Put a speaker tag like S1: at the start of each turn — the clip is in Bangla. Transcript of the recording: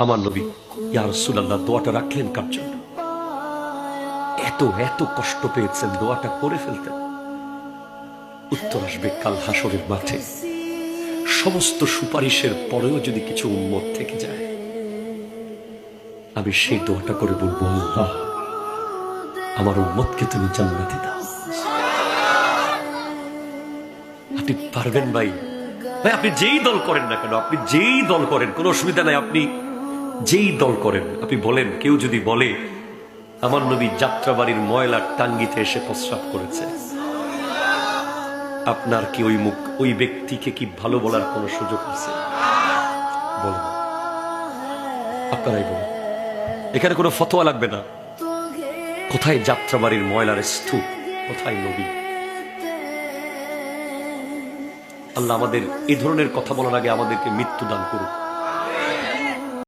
S1: আমার নবী ইয়া রাসূলুল্লাহ দোয়াটা রাখলেন কার জন্য? এত এত কষ্ট পেয়েছেন, দোয়াটা করে ফেলতেন। উত্তর আসবে কাল হাসরের মাঠে। সমস্ত সুপারিশের পরেও যদি কিছু উম্মত থেকে যায়, আমি সেই দোয়াটা করে বলবো, আল্লাহ আমার উম্মতকে তুমি জান্নাতে দাও। আপনি পারবেন ভাই? ভাই আপনি যেই দল করেন না কেন, আপনি যেই দল করেন কোনো অসুবিধা নাই, আপনি যেই দল করেন, আপনি বলেন, কেউ যদি বলে আমার নবী যাত্রাবাড়ির ময়লার টাঙ্গিতে এসে প্রস্রাব করেছে, আপনার কি ওই ব্যক্তিকে কি ভালো বলার কোন সুযোগ আছে? বলেন, আপনারাই বলেন। এখানে কোনো ফতোয়া লাগবে না। কোথায় যাত্রাবাড়ির ময়লার স্তূপ, কোথায় নবী? আল্লাহ আমাদের এই ধরনের কথা বলার আগে আমাদেরকে মৃত্যু দান করুক।